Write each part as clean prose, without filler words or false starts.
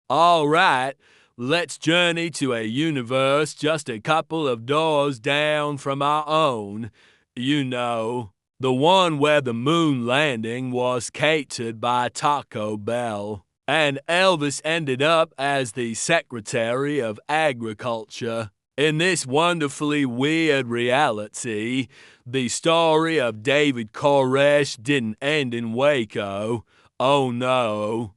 All right, let's journey to a universe just a couple of doors down from our own. You know, the one where the moon landing was catered by Taco Bell. And Elvis ended up as the Secretary of Agriculture. In this wonderfully weird reality, the story of David Koresh didn't end in Waco. Oh no.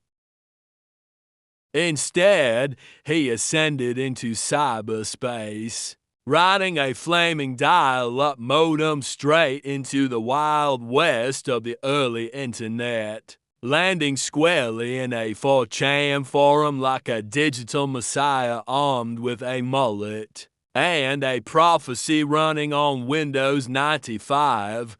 Instead, he ascended into cyberspace, riding a flaming dial-up modem straight into the wild west of the early internet, landing squarely in a 4chan forum like a digital messiah armed with a mullet, and a prophecy running on Windows 95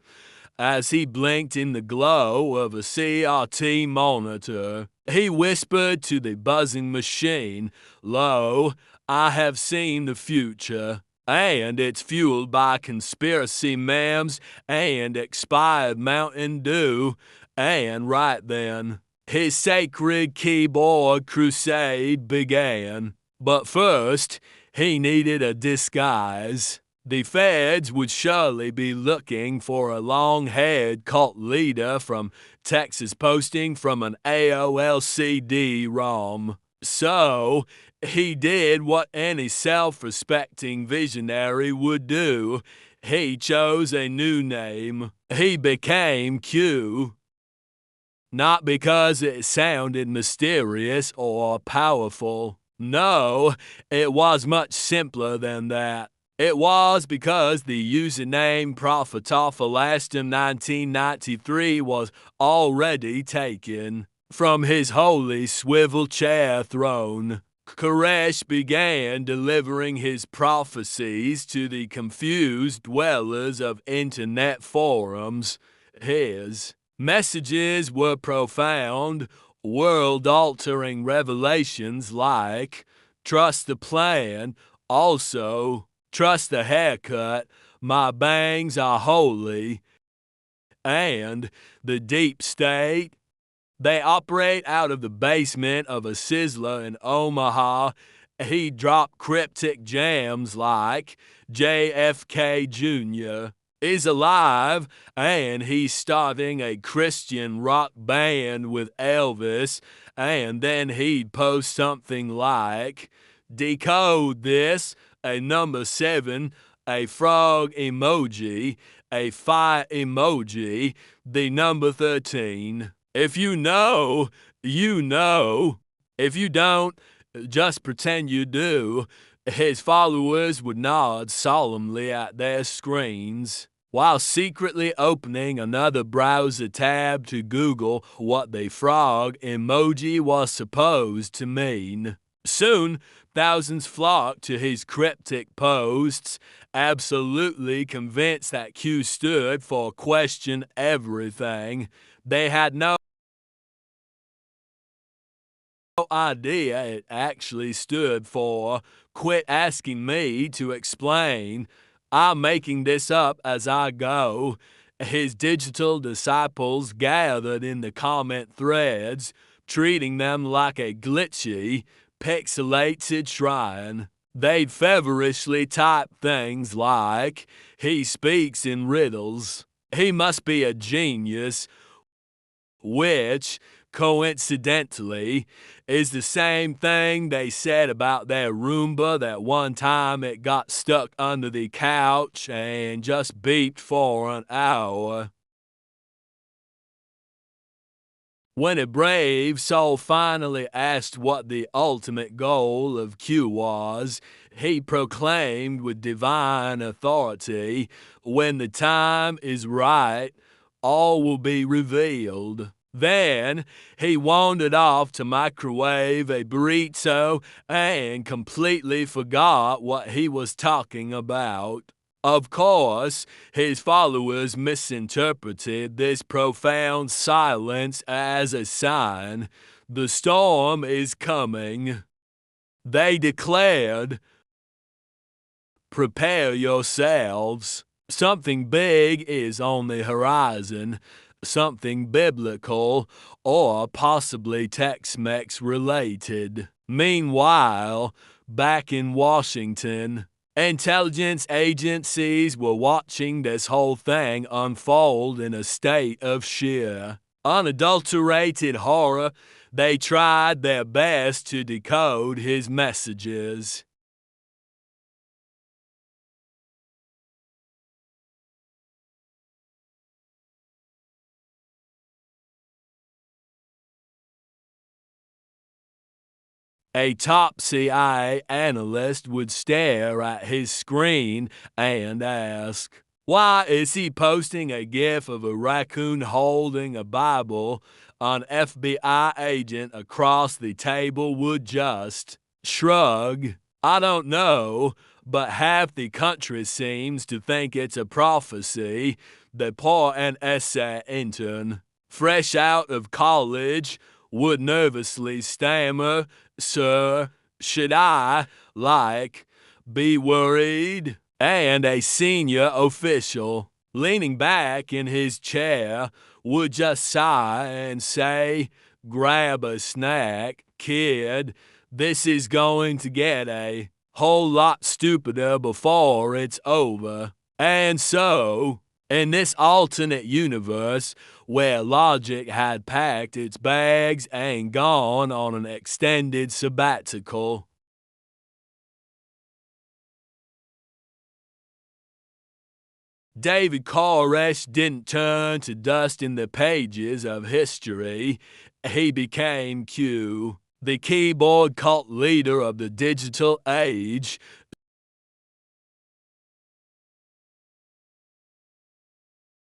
as he blinked in the glow of a CRT monitor. He whispered to the buzzing machine, "Lo, I have seen the future, and it's fueled by conspiracy memes and expired Mountain Dew." And right then, his sacred keyboard crusade began. But first, he needed a disguise. The feds would surely be looking for a long-haired cult leader from Texas posting from an AOL CD-ROM. So, he did what any self-respecting visionary would do. He chose a new name. He became Q. Not because it sounded mysterious or powerful. No, it was much simpler than that. It was because the username Profitoffelastum 1993 was already taken from his holy swivel chair throne. Koresh began delivering his prophecies to the confused dwellers of internet forums. His messages were profound, world-altering revelations like, trust the plan, also trust the haircut, my bangs are holy, and the deep state. They operate out of the basement of a Sizzler in Omaha. He dropped cryptic jams like JFK Jr. is alive, and he's starting a Christian rock band with Elvis, and then he'd post something like, decode this, a number 7, a frog emoji, a fire emoji, the number 13. If you know, you know. If you don't, just pretend you do. His followers would nod solemnly at their screens, while secretly opening another browser tab to Google what the frog emoji was supposed to mean. Soon, thousands flocked to his cryptic posts, absolutely convinced that Q stood for question everything. They had no idea it actually stood for quit asking me to explain. I'm making this up as I go. His digital disciples gathered in the comment threads, treating them like a glitchy, pixelated shrine. They'd feverishly type things like, he speaks in riddles, he must be a genius, which, coincidentally, is the same thing they said about their Roomba that one time it got stuck under the couch and just beeped for an hour. When a brave soul finally asked what the ultimate goal of Q was, he proclaimed with divine authority, when the time is right, all will be revealed. Then he wandered off to microwave a burrito and completely forgot what he was talking about. Of course, his followers misinterpreted this profound silence as a sign. The storm is coming. They declared, prepare yourselves. Something big is on the horizon. Something biblical or possibly Tex-Mex related. Meanwhile, back in Washington, intelligence agencies were watching this whole thing unfold in a state of sheer, unadulterated horror. They tried their best to decode his messages. A top CIA analyst would stare at his screen and ask, "Why is he posting a gif of a raccoon holding a Bible?" An FBI agent across the table would just shrug. "I don't know, but half the country seems to think it's a prophecy." The poor NSA intern, fresh out of college, would nervously stammer, "Sir, should I, be worried?" And a senior official, leaning back in his chair, would just sigh and say, "Grab a snack, kid. This is going to get a whole lot stupider before it's over." And so, in this alternate universe where logic had packed its bags and gone on an extended sabbatical, David Koresh didn't turn to dust in the pages of history. He became Q, the keyboard cult leader of the digital age,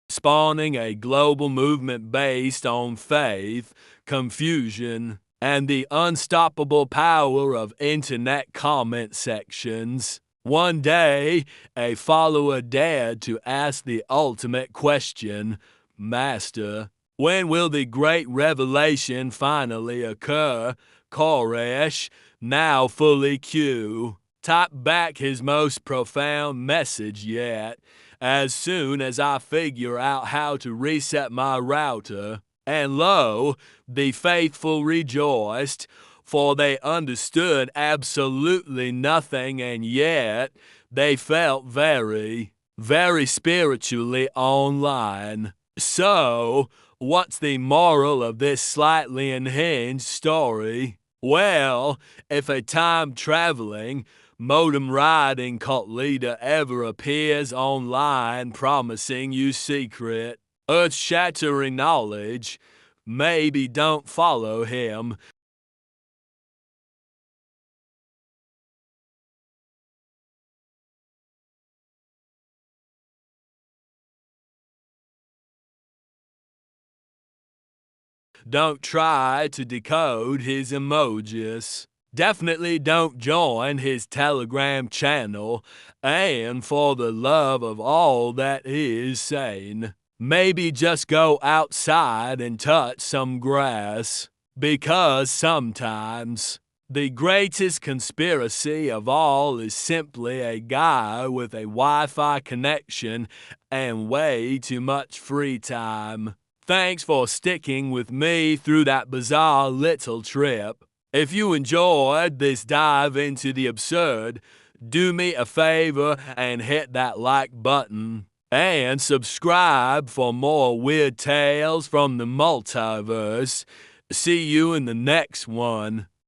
spawning a global movement based on faith, confusion, and the unstoppable power of internet comment sections. One day, a follower dared to ask the ultimate question, "Master, when will the great revelation finally occur?" Koresh, now fully Q, typed back his most profound message yet. "As soon as I figure out how to reset my router." And lo, the faithful rejoiced, for they understood absolutely nothing, and yet they felt very, very spiritually online. So, what's the moral of this slightly unhinged story? Well, if a time-traveling, modem-riding cult leader ever appears online promising you secret, earth-shattering knowledge, maybe don't follow him. Don't try to decode his emojis. Definitely don't join his Telegram channel, and for the love of all that is sane, maybe just go outside and touch some grass, because sometimes the greatest conspiracy of all is simply a guy with a Wi-Fi connection and way too much free time. Thanks for sticking with me through that bizarre little trip. If you enjoyed this dive into the absurd, do me a favor and hit that like button. And subscribe for more weird tales from the multiverse. See you in the next one.